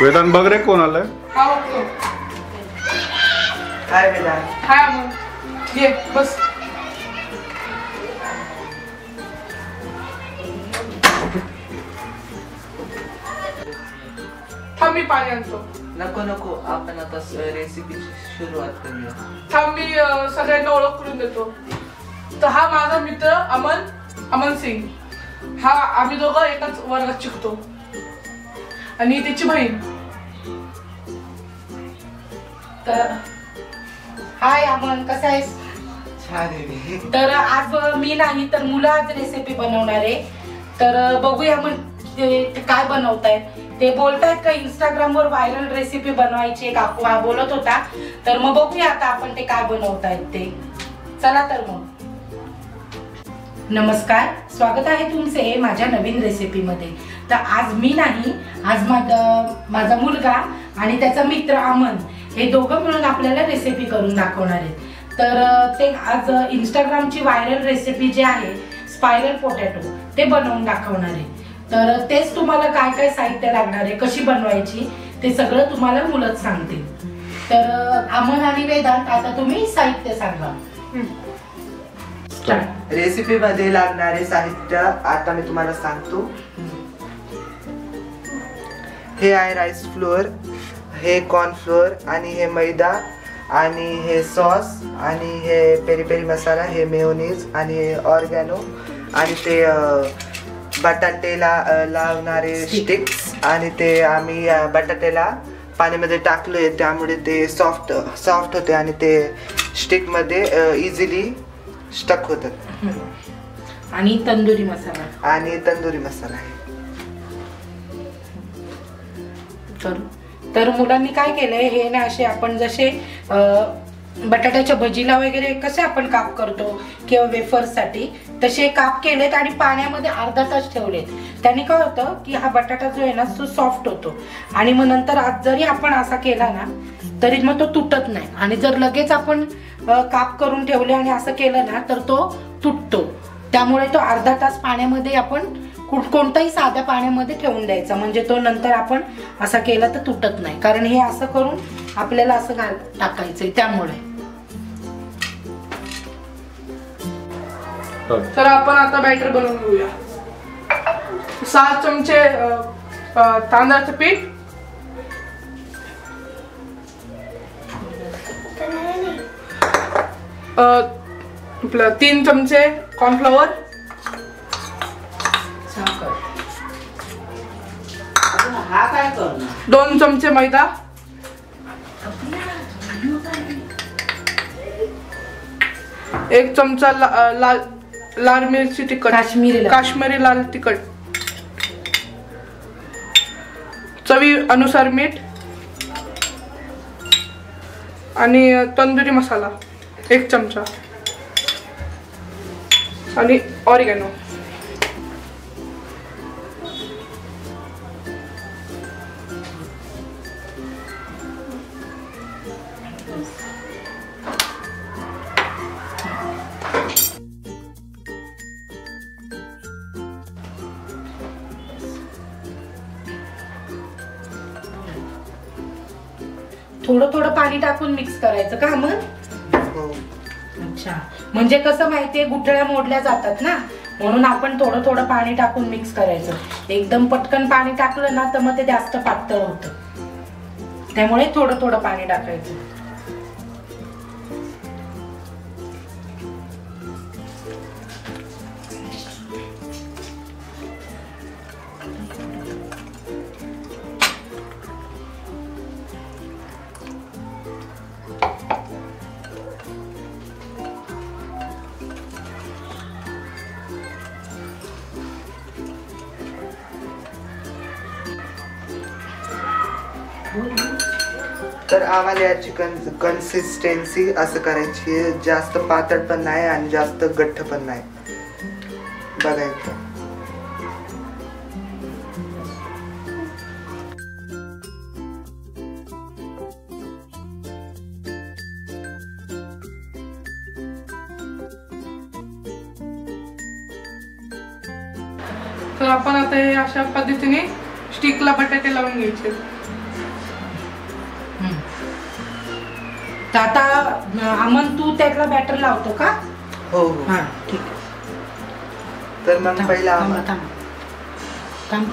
वेदांत बघ रे कोण आलंय. हाय वेदांत. हाय अमन, ये बस. थांब मी पाणी आणतो. नको नको, आपण आता रेसिपीची सुरुवात करूया. थांब मी सगळ्यांना ओळख करून देतो. तर हा माझा मित्र अमन सिंग. हा आम्ही दोघं एकाच वर्गात शिकतो. आणि त्याची बहीण. तर हाय अमन, कसा आहेस? छान आहे. तर आज मी नाही तर मुलं आज रेसिपी बनवणार आहे. तर बघूया मग ते काय बनवतायत. ते बोलतायत का इंस्टाग्राम वर व्हायरल रेसिपी बनवायची, काकू हा बोलत होता. तर मग बघूया आता आपण ते काय बनवतायत ते. चला तर मग. नमस्कार, स्वागत आहे तुमचे माझ्या नवीन रेसिपीमध्ये. तर आज मी नाही, आज माझा मुलगा आणि त्याचा मित्र अमन हे दोघं मिळून आपल्याला रेसिपी करून दाखवणार आहेत. तर ते आज इंस्टाग्रामची व्हायरल रेसिपी जी आहे स्पायरल पोटॅटो ते बनवून दाखवणार आहे. तर तेच तुम्हाला काय काय साहित्य लागणार आहे, कशी बनवायची ते सगळं तुम्हाला मुलंच सांगतील. तर अमन आणि वेदांत, आता तुम्ही साहित्य सांगा. रेसिपी मध्ये लागणारे साहित्य आता मी तुम्हाला सांगतो. हे आहे राईस फ्लोअर, हे कॉर्न फ्लोअर, आणि हे मैदा, आणि हे सॉस, आणि हे पेरी पेरी मसाला, हे मेयोनीज, आणि हे ऑर्गॅनो, आणि ते बटाटेला लावणारे स्टिक्स, आणि ते आम्ही बटाटेला पाण्यामध्ये टाकलोय त्यामुळे ते सॉफ्ट होते आणि ते स्टिक मध्ये इझिली स्टक होतात. आणि तंदुरी मसाला आहे. तर मुलांनी काय केलंय, हे ना असे आपण जसे बटाट्याच्या भजीला वगैरे कसे आपण काप करतो किंवा वेफर्ससाठी तसे काप केलेत आणि पाण्यामध्ये अर्धा तास ठेवलेत. त्याने काय होतं की हा बटाटा जो आहे ना तो सॉफ्ट होतो आणि मग नंतर आज जरी आपण असा केला ना तरी मग तो तुटत नाही. आणि जर लगेच आपण काप करून ठेवले आणि असं केलं ना तर तो तुटतो. त्यामुळे तो अर्धा तास पाण्यामध्ये आपण कोणताही साध्या पाण्यामध्ये ठेवून द्यायचा, म्हणजे तो नंतर आपण असा केला तर तुटत नाही. कारण हे असं करून आपल्याला असं टाकायचंय त्यामुळे. तर आपण आता बॅटर बनवून घेऊया. 6 चमचे तांदळाचं पीठ, 3 चमचे कॉर्नफ्लॉवर, 2 चमचे मैदा, 1 चमचा लाल मिरची तिखट, काश्मीरी लाल तिखट, चवी अनुसार मीठ, आणि तंदुरी मसाला 1 चमचा, आणि ऑरिगॅनो. थोडं थोडं पाणी टाकून मिक्स करायचं का मग? अच्छा, म्हणजे कसं माहितीये गुठळ्या मोडल्या जातात ना, म्हणून आपण थोडं थोडं पाणी टाकून मिक्स करायचं. एकदम पटकन पाणी टाकलं ना तर मग ते जास्त पातळ होतं. त्यामुळे थोडं थोडं पाणी टाकायचं. तर आम्हाला याची कन्सिस्टन्सी असं करायची आहे, जास्त पातळ पण नाही आणि जास्त घट्ट पण नाही. बघायचं. तर आपण आता हे अशा पद्धतीने स्टिकला बटाटे लावून घ्यायचे. तर आता अमन तू त्यातला बॅटर लावतो का? हो हो. हा ठीक आहे. तर मग पहिला थांब.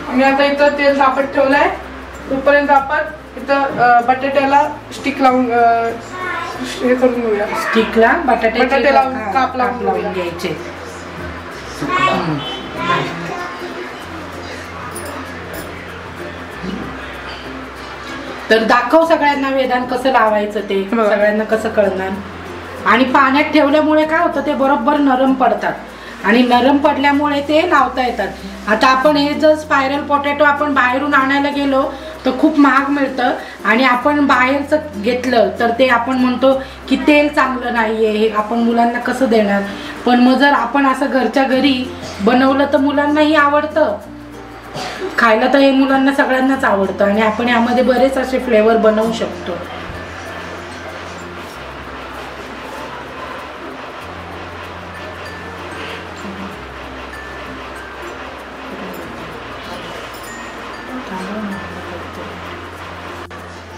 मी आता इथं तेल तापत ठेवलंय. तोपर्यंत आपण इथं बटाट्याला स्टिक लावून हे करून घेऊया. स्टिकला बटाट्याला काप लावून घ्यायचे. तर दाखव सगळ्यांना वेदांत कसं लावायचं ते सगळ्यांना कसं कळणार. आणि पाण्यात ठेवल्यामुळे काय होतं ते बरोबर नरम पडतात आणि नरम पडल्यामुळे ते लावता येतात. आता आपण हे जर स्पायरल पोटॅटो आपण बाहेरून आणायला गेलो तर खूप महाग मिळतं आणि आपण बाहेरचं घेतलं तर ते आपण म्हणतो की तेल चांगलं नाही आहे, हे आपण मुलांना कसं देणार. पण मग जर आपण असं घरच्या घरी बनवलं तर मुलांनाही आवडतं खायला. तर हे मुलांना सगळ्यांनाच आवडतं आणि आपण यामध्ये बरेच असे फ्लेवर बनवू शकतो.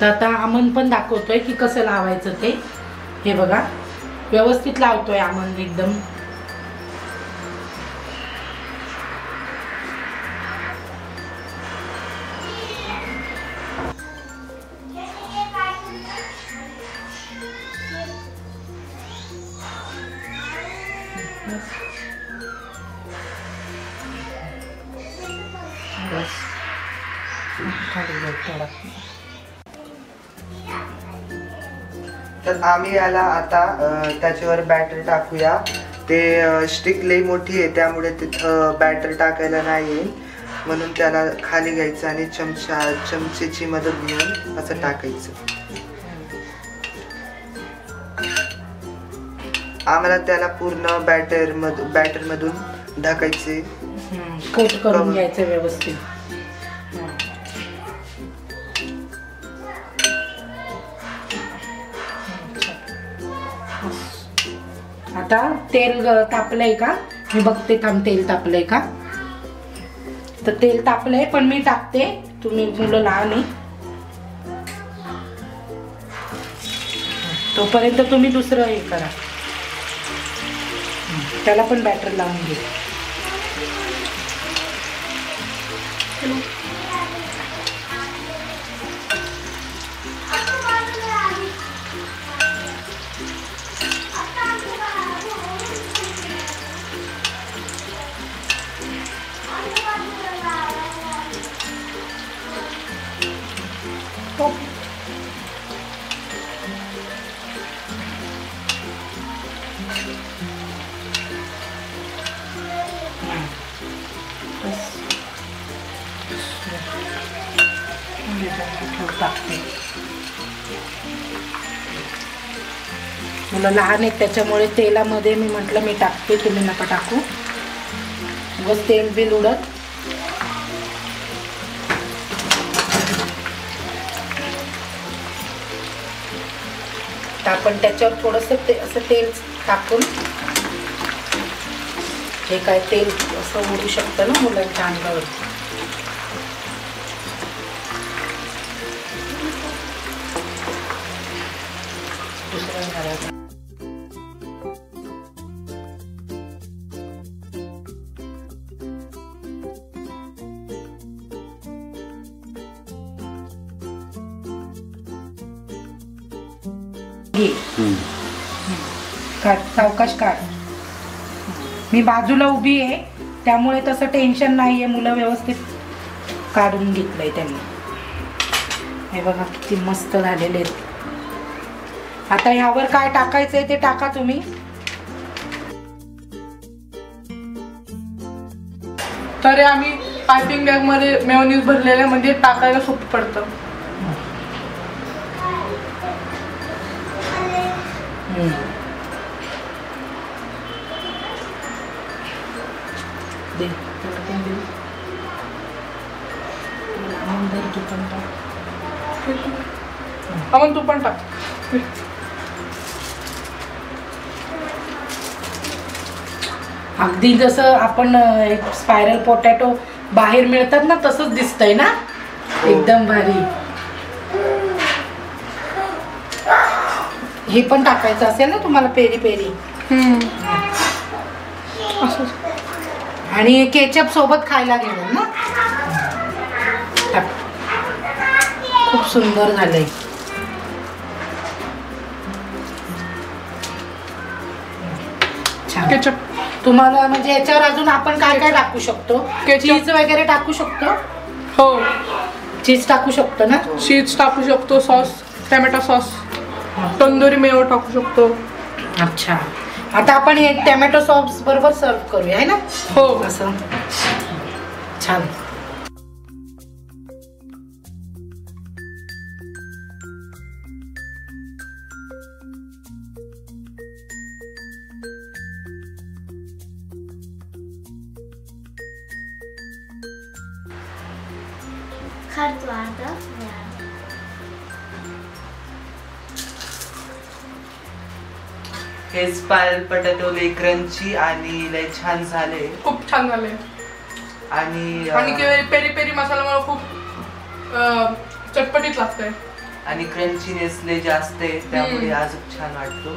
तर आता अमन पण दाखवतोय की कसं लावायचं ते. हे बघा व्यवस्थित लावतोय अमन एकदम. तर आम्ही याला आता त्याच्यावर बॅटर टाकूया. ते स्टिक लई मोठी आहे त्यामुळे तिथं बॅटर टाकायला नाही येईल म्हणून त्याला खाली घ्यायचं आणि चमचेची मदत घेऊन असं टाकायचं. आम्हाला त्याला पूर्ण बॅटर मधून ढकायचे. कोट करून घ्यायचं व्यवस्थित. आता तेल तापलंय का मी बघते. थांब तेल तापलंय का. तर तेल तापलंय पण मी टाकते. तुम्ही मुलं लहान आहे तोपर्यंत तुम्ही दुसरं हे करा. त्याला पण बॅटर लावून घे. मुलं लहान आहेत त्याच्यामुळे तेलामध्ये मी म्हटलं मी टाकते. तुम्ही नका टाकू. बस तेल बिल उडत. आपण त्याच्यावर थोडंसं असं तेल टाकून हे काय तेल असं उडू शकतं ना मुलांच्या अंगावर. काढ सावकाश काढ. मी बाजूला उभी आहे त्यामुळे तसं टेन्शन नाही आहे. मुलं व्यवस्थित काढून घेतलंय त्यांनी. हे बघा किती मस्त झालेले आहेत. आता ह्यावर काय टाकायचंय ते टाका तुम्ही. तर आम्ही पायपिंग बॅग मध्ये मेयोनीज भरलेलं म्हणजे टाकायला सोपं पडतं. अमन तू पण टाक. अगदी जसं आपण स्पायरल पोटॅटो बाहेर मिळतात ना तसंच दिसतंय ना, एकदम भारी. हे पण टाकायचं असेल ना तुम्हाला पेरी पेरी. आणि केचप सोबत खायला घेणार ना. टाक. खूप सुंदर झालंय. छान. केचप तुम्हाला म्हणजे याच्यावर अजून आपण काय काय टाकू शकतो? चीज वगैरे टाकू शकतो. हो, चीज टाकू शकतो ना. चीज टाकू शकतो, sauce, tomato sauce, tandoori Mayo टाकू शकतो. अच्छा, आता आपण हे टोमॅटो सॉस बरोबर सर्व करूया है ना. हो, असं छान. हे स्पायरल पटॅटो लय क्रंची आणि लय छान झाले. खूप छान झाले. आणि पेरी पेरी मसाल्यामुळे खूप चटपटीत लागतंय आणि क्रंचीनेस लय जास्त आहे त्यामुळे अजून छान वाटतो.